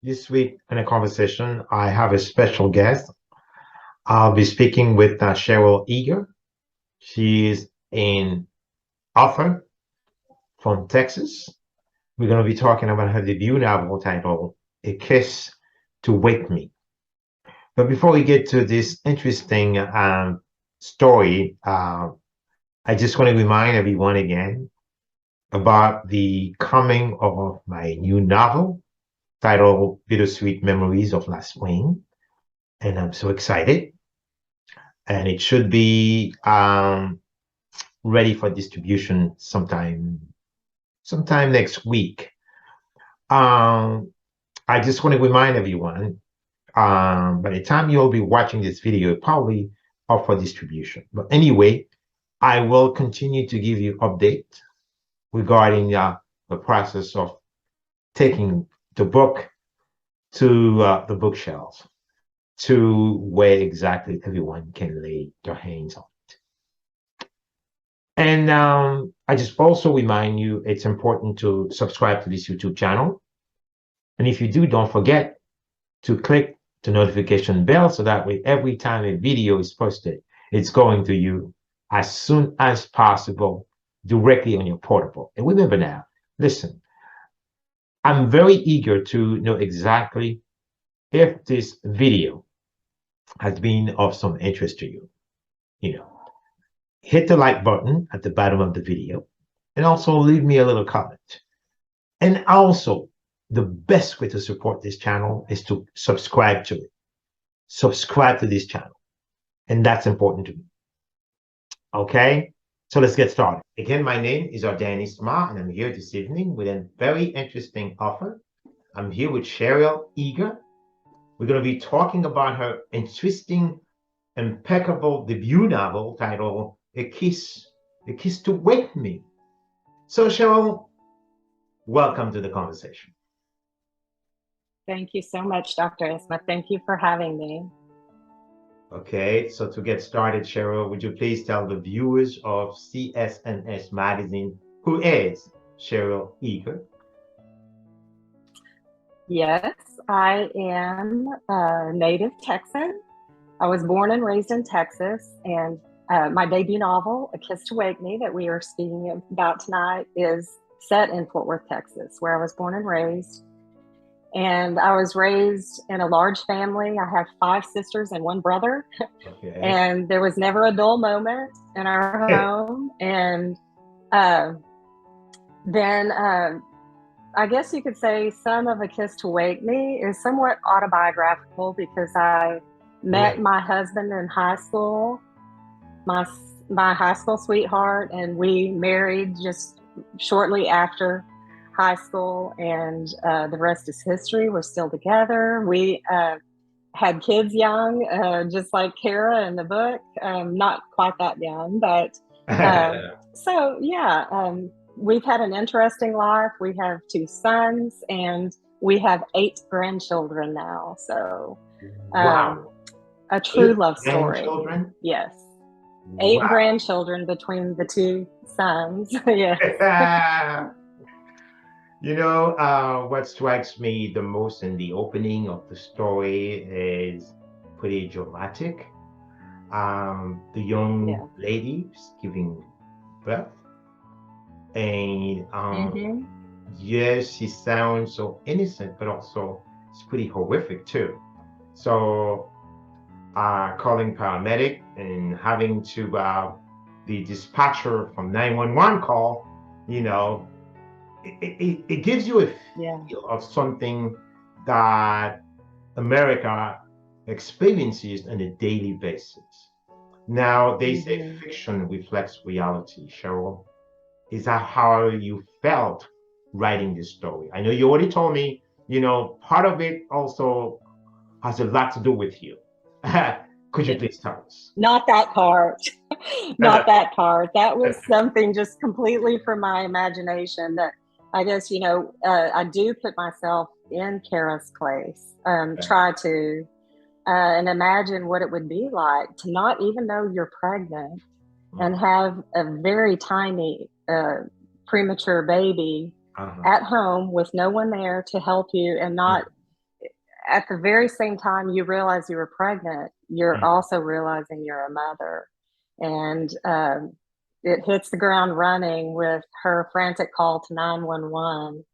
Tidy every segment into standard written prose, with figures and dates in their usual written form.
This week in a conversation, I have a special guest. I'll be speaking with Cheryl Eager. She is an author from Texas. We're going to be talking about her debut novel titled A Kiss to Wake Me. But before we get to this interesting story, I just want to remind everyone again about the coming of my new novel titled Bittersweet Memories of Last Spring. And I'm so excited. And it should be ready for distribution sometime next week. Um, I just want to remind everyone, by the time you'll be watching this video, probably up for distribution. But anyway, I will continue to give you update regarding the process of taking the book to the bookshelves, to where exactly everyone can lay their hands on. And I just also remind you it's important to subscribe to this YouTube channel. And if you do, don't forget to click the notification bell so that way every time a video is posted, it's going to you as soon as possible directly on your portable. And remember now, listen, I'm very eager to know exactly if this video has been of some interest to you. You know, hit the like button at the bottom of the video and also leave me a little comment. And also, the best way to support this channel is to subscribe to it. Subscribe to this channel. And that's important to me. Okay? So let's get started. Again, my name is Ardain Isma, and I'm here this evening with a very interesting author. I'm here with Cheryl Eager. We're going to be talking about her interesting, impeccable debut novel titled A Kiss to Wake Me. So, Cheryl, welcome to the conversation. Thank you so much, Dr. Isma. Thank you for having me. Okay, so to get started, Cheryl, would you please tell the viewers of CSNS Magazine who is Cheryl Eager? Yes, I am a native Texan. I was born and raised in Texas, and my debut novel, A Kiss to Wake Me, that we are speaking about tonight, is set in Fort Worth, Texas, where I was born and raised. And I was raised in a large family. I have 5 sisters and 1 brother. Okay. And there was never a dull moment in our home. And uh, then I guess you could say some of A Kiss to Wake Me is somewhat autobiographical because I met my husband in high school, my high school sweetheart, and we married just shortly after high school, and the rest is history. We're still together. We had kids young, just like Cara in the book. Not quite that young, but so yeah. We've had an interesting life. We have 2 sons, and we have 8 grandchildren now. So, Wow. a true 8 love story. grandchildren? Yes, 8 Wow. grandchildren between the 2 sons. Yes. You know, what strikes me the most in the opening of the story is pretty dramatic. The young Yeah. lady is giving birth, and yes, she sounds so innocent, but also it's pretty horrific too. So, calling paramedic and having to the dispatcher from 911 call, you know, it gives you a feel of something that America experiences on a daily basis. Now, they say fiction reflects reality, Cheryl. Is that how you felt writing this story? I know you already told me, part of it also has a lot to do with you. Could you please tell us? Not that part. Not that part. That was something just completely from my imagination that I guess, I do put myself in Cara's place, try to, and imagine what it would be like to not even know you're pregnant and have a very tiny premature baby at home with no one there to help you and not at the very same time you realize you were pregnant, you're also realizing you're a mother. And it hits the ground running with her frantic call to 911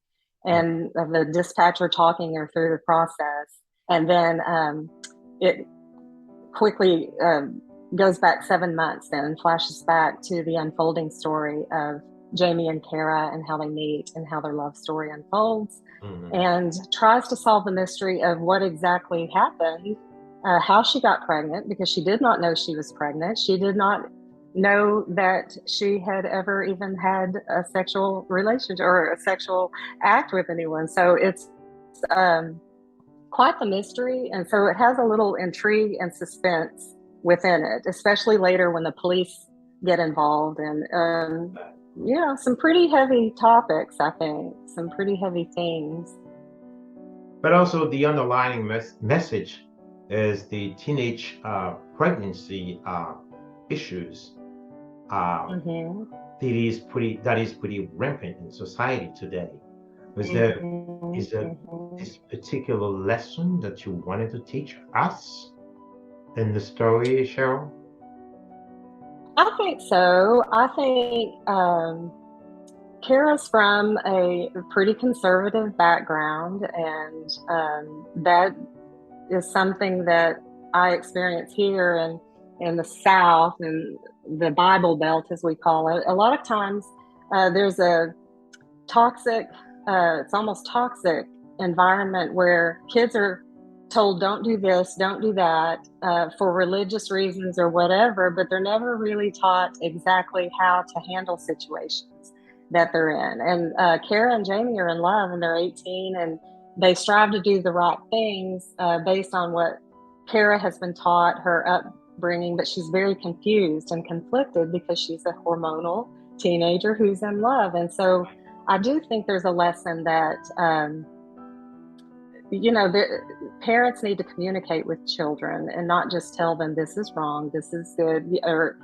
and the dispatcher talking her through the process. And then it quickly goes back 7 months then and flashes back to the unfolding story of Jamie and Cara and how they meet and how their love story unfolds, and tries to solve the mystery of what exactly happened, how she got pregnant, because she did not know she was pregnant. She did not know that she had ever even had a sexual relationship or a sexual act with anyone. So it's quite the mystery. And so it has a little intrigue and suspense within it, especially later when the police get involved. And some pretty heavy topics, I think, some pretty heavy themes. But also the underlying message is the teenage pregnancy issues. That is pretty rampant in society today. Is there this particular lesson that you wanted to teach us in the story, Cheryl? I think so. I think Cara's from a pretty conservative background, and that is something that I experience here in the South and the Bible Belt, as we call it. A lot of times there's a toxic, it's almost toxic environment where kids are told don't do this, don't do that, for religious reasons or whatever, but they're never really taught exactly how to handle situations that they're in. And Cara and Jamie are in love and they're 18 and they strive to do the right things based on what Cara has been taught, her upbringing, but she's very confused and conflicted because she's a hormonal teenager who's in love. And so I do think there's a lesson that parents need to communicate with children and not just tell them this is wrong, this is good, or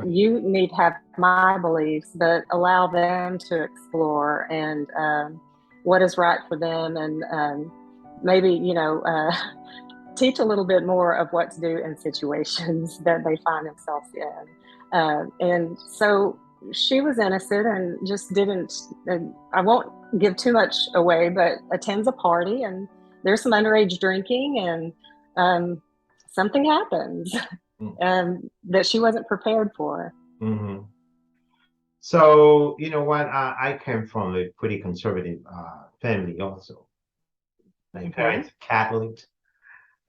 you need to have my beliefs, but allow them to explore and what is right for them, and maybe teach a little bit more of what to do in situations that they find themselves in. And so she was innocent and just didn't, I won't give too much away, but attends a party and there's some underage drinking and something happens that she wasn't prepared for. So, you know what, I came from a pretty conservative family also. My parents are Catholics,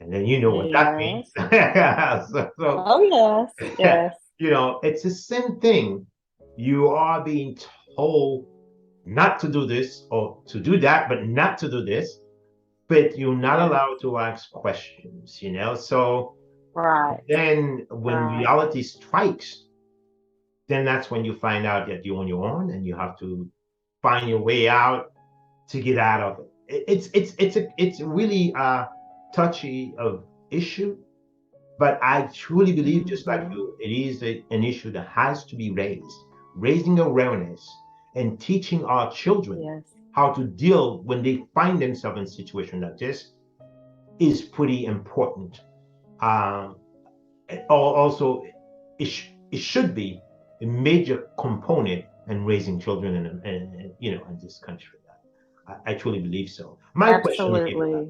and then you know what that means. Oh, yes. It's the same thing. You are being told not to do this or to do that, but not to do this, but you're not allowed to ask questions, So then when reality strikes, then that's when you find out that you're on your own and you have to find your way out to get out of it. It's really a touchy of issue, but I truly believe, just like you, it is an issue that has to be raising awareness and teaching our children how to deal when they find themselves in a situation like this is pretty important. Also, it should be a major component in raising children in this country. I truly believe so. My question here,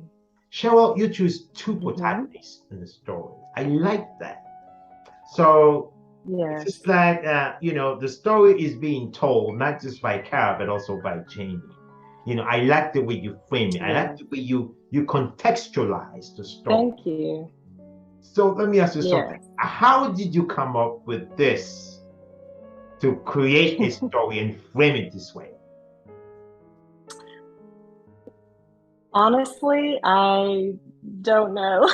Cheryl, you choose two protagonists in the story. I like that. So it's just like the story is being told not just by Cara but also by Jamie. I like the way you frame it. I like the way you contextualize the story. Thank you. So let me ask you something. How did you come up with this to create a story and frame it this way? Honestly, I don't know.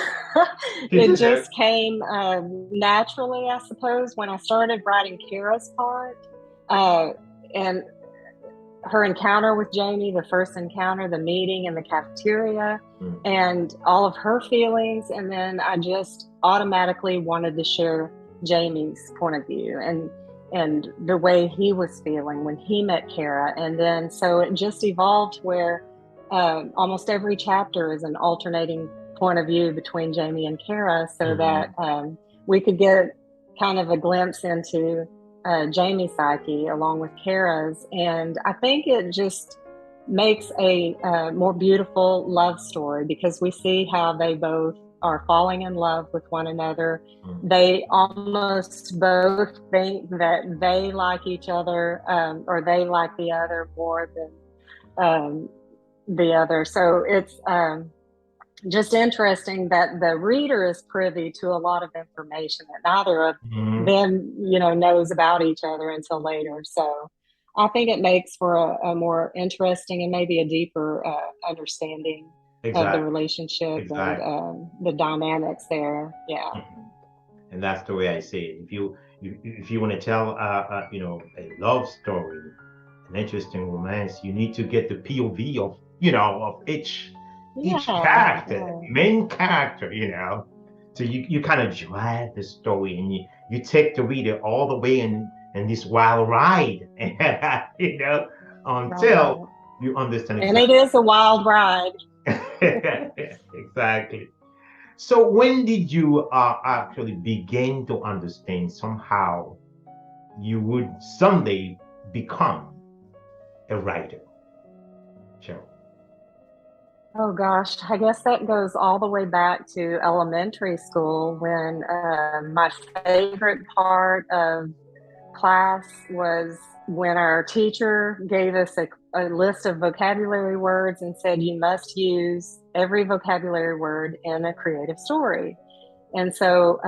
It just came naturally, I suppose, when I started writing Cara's part and her encounter with Jamie, the first encounter, the meeting in the cafeteria, and all of her feelings. And then I just automatically wanted to share Jamie's point of view and the way he was feeling when he met Cara. And then so it just evolved where almost every chapter is an alternating point of view between Jamie and Cara, so that we could get kind of a glimpse into Jamie's psyche along with Cara's. And I think it just makes a more beautiful love story, because we see how they both are falling in love with one another. They almost both think that they like each other, or they like the other more than the other. So it's just interesting that the reader is privy to a lot of information that neither of them, knows about each other until later. So I think it makes for a more interesting and maybe a deeper understanding of the relationship and the dynamics there. Yeah. And that's the way I see it. If you want to tell a love story, an interesting romance, you need to get the POV of each character, main character, So you kind of drive the story, and you take the reader all the way in this wild ride, until you understand exactly. And it is a wild ride. Exactly. So when did you actually begin to understand somehow you would someday become a writer, Cheryl? Oh gosh, I guess that goes all the way back to elementary school, when my favorite part of class was when our teacher gave us a list of vocabulary words and said, you must use every vocabulary word in a creative story. And so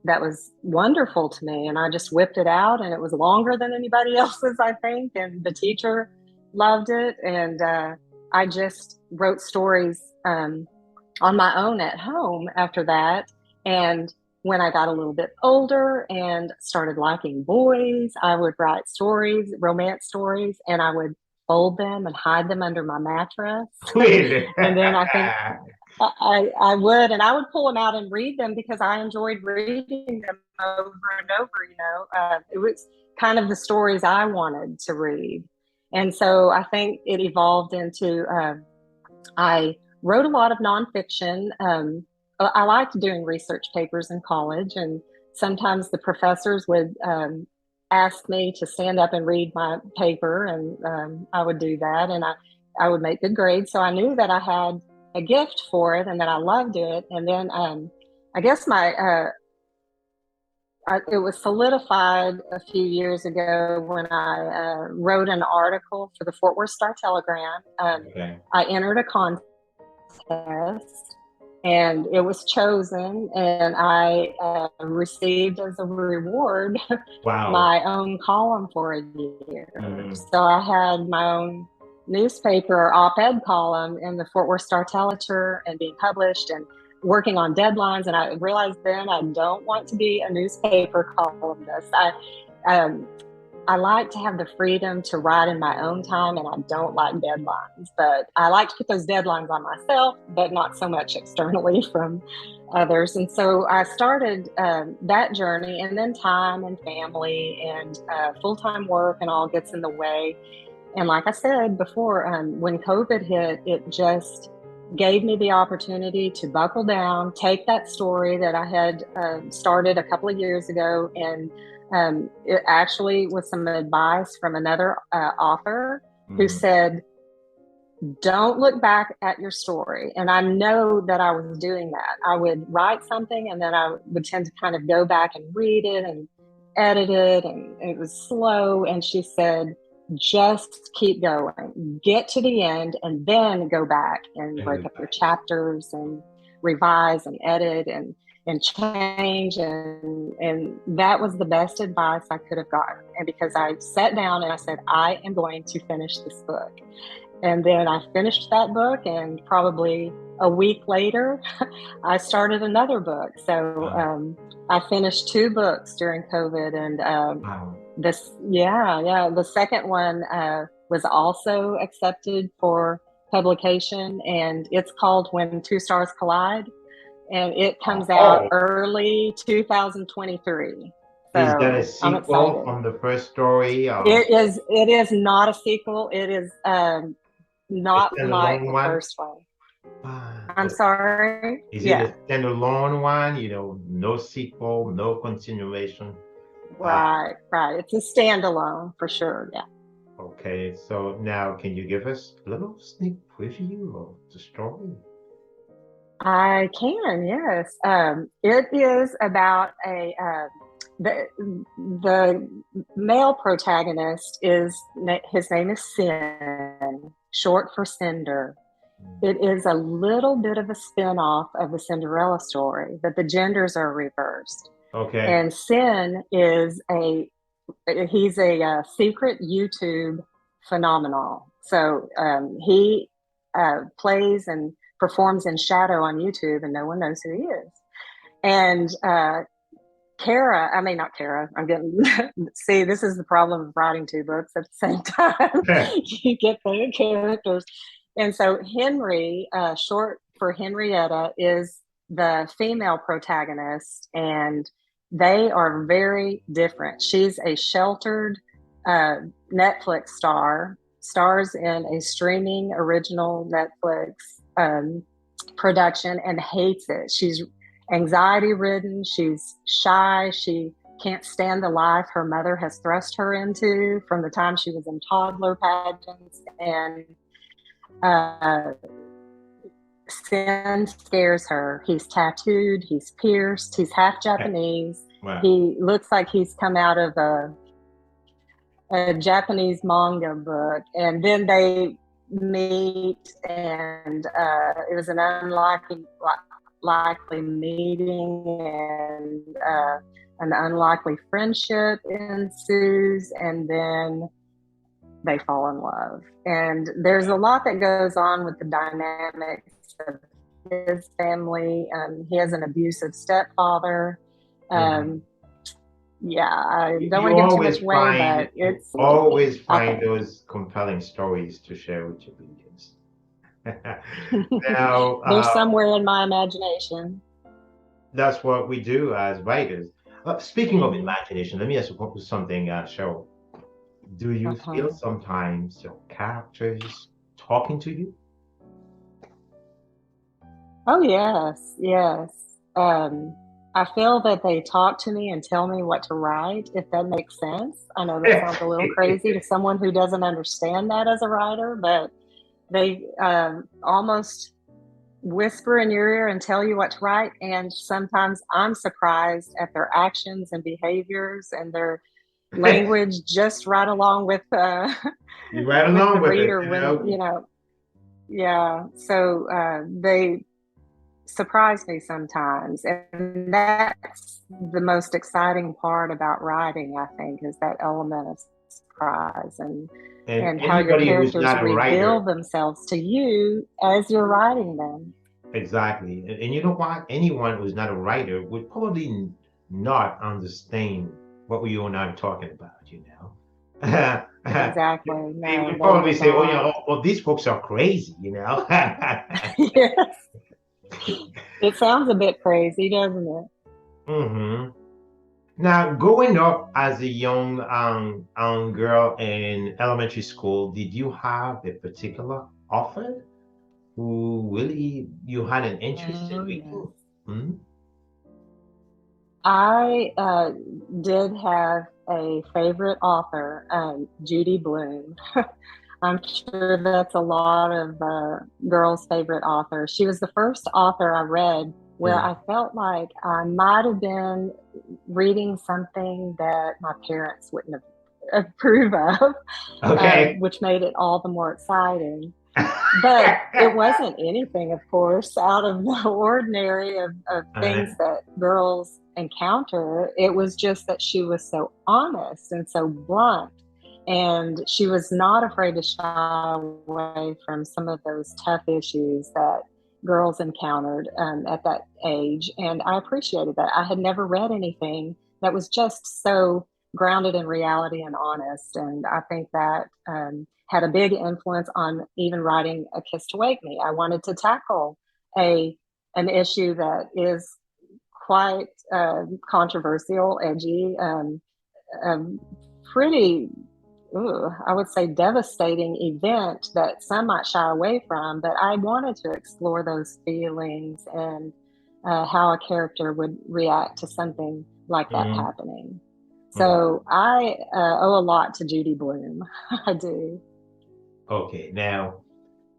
that was wonderful to me. And I just whipped it out, and it was longer than anybody else's, I think. And the teacher loved it. And I just wrote stories on my own at home after that. And when I got a little bit older and started liking boys, I would write stories, romance stories, and I would fold them and hide them under my mattress. And then I think I would, and I would pull them out and read them, because I enjoyed reading them over and over. It was kind of the stories I wanted to read. And so I think it evolved into, I wrote a lot of nonfiction. I liked doing research papers in college, and sometimes the professors would ask me to stand up and read my paper, and I would do that, and I would make good grades. So I knew that I had a gift for it and that I loved it. And then I guess it was solidified a few years ago when I wrote an article for the Fort Worth Star-Telegram. I entered a contest, and it was chosen, and I received as a reward my own column for a year. So I had my own newspaper op-ed column in the Fort Worth Star-Telegram and being published and working on deadlines. And I realized then I don't want to be a newspaper columnist. I like to have the freedom to write in my own time, and I don't like deadlines, but I like to put those deadlines on myself, but not so much externally from others. And so I started that journey, and then time and family and full-time work and all gets in the way. And like I said before, when COVID hit, it just gave me the opportunity to buckle down, take that story that I had started a couple of years ago, and it actually was some advice from another author who said, don't look back at your story. And I know that I was doing that. I would write something, and then I would tend to kind of go back and read it and edit it, and it was slow. And she said, just keep going, get to the end, and then go back and break up your chapters and revise and edit and change. And that was the best advice I could have gotten. And because I sat down and I said, I am going to finish this book. And then I finished that book, and probably a week later, I started another book. So I finished 2 books during COVID, and the second one was also accepted for publication, and it's called When Two Stars Collide, and it comes out early 2023. Is that a sequel from the first story? It is not a sequel. It is A not like standalone the one? first one. Ah, I'm sorry. is it Yeah, a standalone one? No sequel, no continuation. Uh, right. It's a standalone for sure. Yeah. okay, so now can you give us a little sneak preview of the story? I can, yes. It is about the the male protagonist his name is Sin, short for Cinder. It is a little bit of a spin-off of the Cinderella story, but the genders are reversed. Okay. And Sin is he's a secret YouTube phenomenal. So he plays and performs in shadow on YouTube, and no one knows who he is. And Cara, I mean, not Cara, I'm getting, see, this is the problem of writing two books at the same time. You get the characters. And so Henry, short for Henrietta, is the female protagonist, and they are very different. She's a sheltered uh, Netflix star, stars in a streaming original Netflix production, and hates it. She's anxiety ridden. She's shy. She can't stand the life her mother has thrust her into from the time she was in toddler pageants. And uh, Sin scares her. He's tattooed, he's pierced, he's half Japanese. Wow. He looks like he's come out of a Japanese manga book. And then they meet, and it was an unlikely meeting, and an unlikely friendship ensues, and then they fall in love. And there's a lot that goes on with the dynamics of his family. He has an abusive stepfather. Mhm. Yeah, I don't You want to give too always much away, find but you it's always find okay. those compelling stories to share with your readers. Now, They're somewhere in my imagination. that's what we do as writers. Speaking of Mm-hmm. imagination, let me ask you something, Cheryl. Do you feel Uh-huh. sometimes your characters talking to you? Oh, yes, yes. I feel that they talk to me and tell me what to write, if that makes sense. I know that sounds a little crazy to someone who doesn't understand that as a writer, but they almost whisper in your ear and tell you what to write. And sometimes I'm surprised at their actions and behaviors and their language just right along with You right with along the with it, reader you when know? yeah. So they surprise me sometimes, and that's the most exciting part about writing, I think, is that element of surprise, And and how your anybody who's characters not a reveal writer, themselves to you as you're writing them. exactly. And you know what? Anyone who's not a writer would probably not understand what we you and I are talking about, you know? Exactly. They No, would they probably would say, oh, not. these folks are crazy, you know? Yes, it sounds a bit crazy, doesn't it? hmm Now, growing up as a young girl in elementary school, did you have a particular author who really you had an interest in Oh reading? yes. Hmm. I did have a favorite author, Judy Blume. I'm sure that's a lot of girls' favorite authors. She was the first author I read where Hmm. I felt like I might have been reading something that my parents wouldn't have approve of, Okay. which made it all the more exciting. But it wasn't anything, of course, out of the ordinary of things Uh, that girls encounter. It was just that she was so honest and so blunt. And she was not afraid to shy away from some of those tough issues that girls encountered at that age. And I appreciated that. I had never read anything that was just so grounded in reality and honest. And I think that had a big influence on even writing A Kiss to Wake Me. I wanted to tackle a an issue that is quite controversial, edgy, um, pretty I would say devastating event that some might shy away from, but I wanted to explore those feelings and how a character would react to something like that Mhm. happening. Okay. So I owe a lot to Judy Blume. I do. Okay. Now,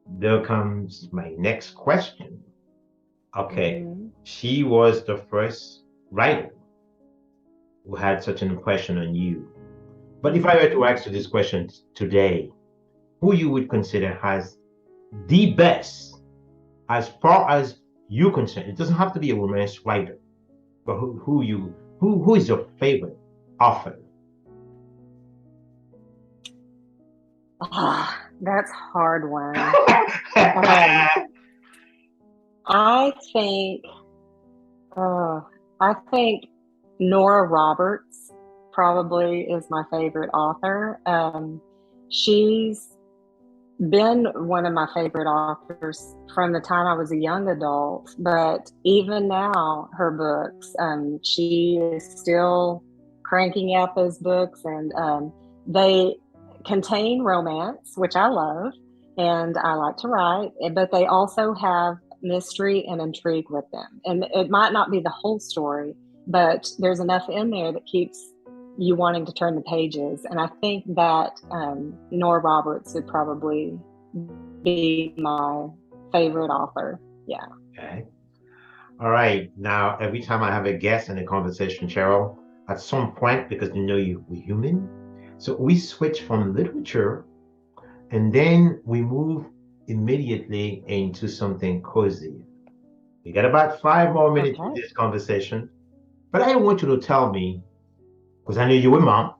there comes my next question. Okay. Hmm. She was the first writer who had such an impression on you. But if I were to Hmm. ask you this question today, who you would consider has the best, as far as you concerned? It doesn't have to be a romance writer, but who is your favorite author? That's a hard one. Um, I think, uh, I think Nora Roberts probably is my favorite author. She's been one of my favorite authors from the time I was a young adult, but even now, her books, she is still cranking out those books, and they contain romance, which I love, and I like to write, but they also have mystery and intrigue with them. And it might not be the whole story, but there's enough in there that keeps you wanting to turn the pages. And I think that Nora Roberts would probably be my favorite author. Yeah. Okay. All right. Now, every time I have a guest in a conversation, Cheryl, at some point, because you know we're human, so we switch from literature and then we move immediately into something cozy. We got about 5 more minutes with Okay. this conversation, but I want you to tell me, because I know you're a mom,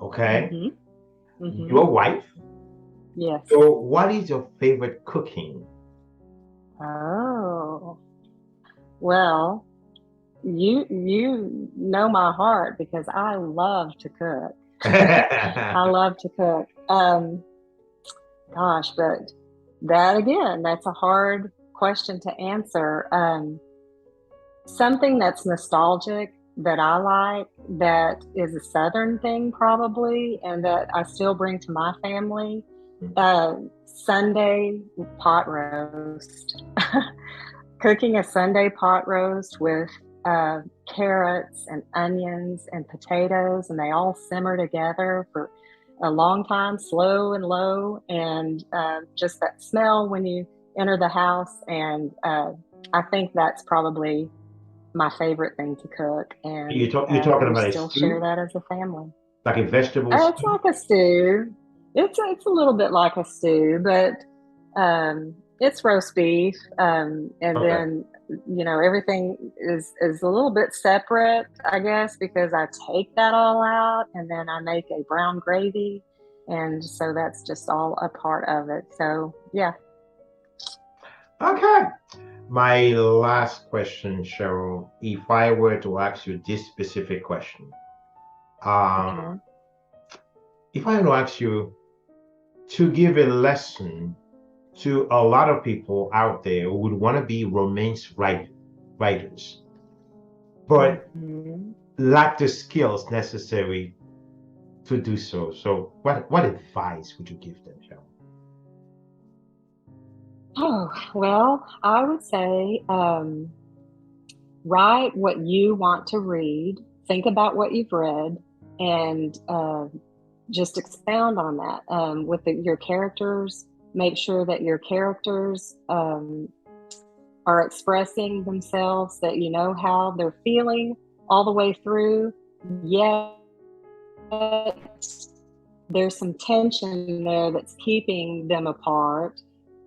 okay? Mm-hmm. Mm-hmm. Your wife. Yes. So, what is your favorite cooking? Oh, well, you know my heart because I love to cook. I love to cook. Gosh, but that again, that's a hard question to answer. Something that's nostalgic that I like, that is a Southern thing probably, and that I still bring to my family. Uh, Sunday pot roast. Cooking a Sunday pot roast with uh, carrots and onions and potatoes, and they all simmer together for a long time, slow and low, and just that smell when you enter the house. And I think that's probably my favorite thing to cook, and You're talking we about a still share stew, that as a family. like a vegetable It's stew? like a stew. It's a little bit like a stew, but it's roast beef, and Okay. then everything is a little bit separate, I guess, because I take that all out and then I make a brown gravy, and so that's just all a part of it. So yeah. Okay. My last question, Cheryl, if I were to ask you this specific question, um, Okay. if I were to ask you to give a lesson to a lot of people out there who would want to be writers, but Hmm. lack the skills necessary to do so. So, what advice would you give them, Cheryl? Oh, well, I would say write what you want to read, think about what you've read, and just expound on that with your characters. Make sure that your characters are expressing themselves, that you know how they're feeling all the way through. Yet there's some tension there that's keeping them apart,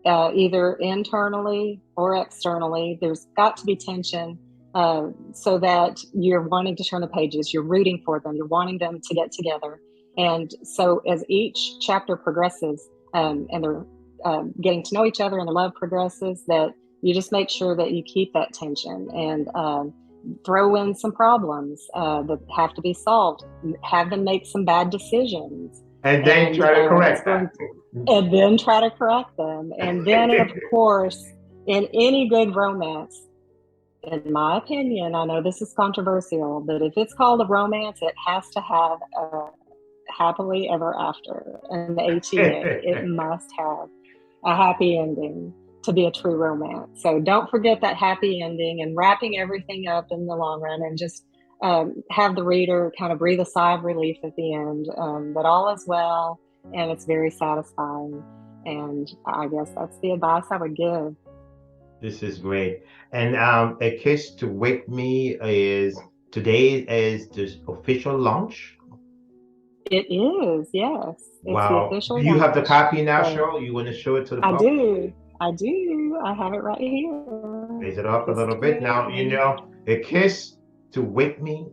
either internally or externally. There's got to be tension so that you're wanting to turn the pages, you're rooting for them, you're wanting them to get together. And so as each chapter progresses and they're getting to know each other and the love progresses, that you just make sure that you keep that tension and throw in some problems that have to be solved, have them make some bad decisions, And then and try to it's correct that. going to, and then try to correct them. And then, of course, in any good romance, in my opinion, I know this is controversial, but if it's called a romance, it has to have happily ever after. And the HEA, it must have a happy ending to be a true romance. So don't forget that happy ending and wrapping everything up in the long run, and just have the reader kind of breathe a sigh of relief at the end, that all is well and it's very satisfying. And I guess that's the advice I would give. This is great. And A Kiss to Wake Me is today is the official launch. It is, yes. It's the Wow. Do official you have the launch. copy now, So Cheryl? You want to show it to the I public? do. I do. I have it right here. Raise it up a Kiss little to bit. Wake Now, Me. A Kiss to Wake Me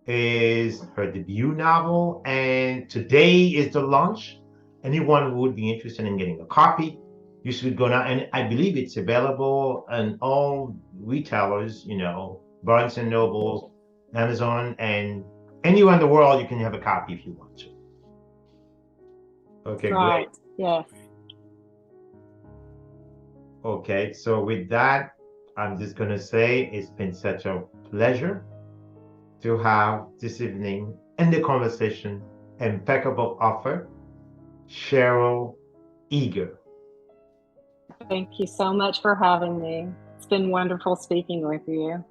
is her debut novel, and today is the launch. Anyone who would be interested in getting a copy, you should go now. And I believe it's available on all retailers, Barnes and Nobles, Amazon, and anywhere in the world you can have a copy if you want to. Okay, great. Right. Yes. Okay, so with that, I'm just going to say it's been such a pleasure to have this evening in the conversation impeccable author, Cheryl Eager. Thank you so much for having me. It's been wonderful speaking with you.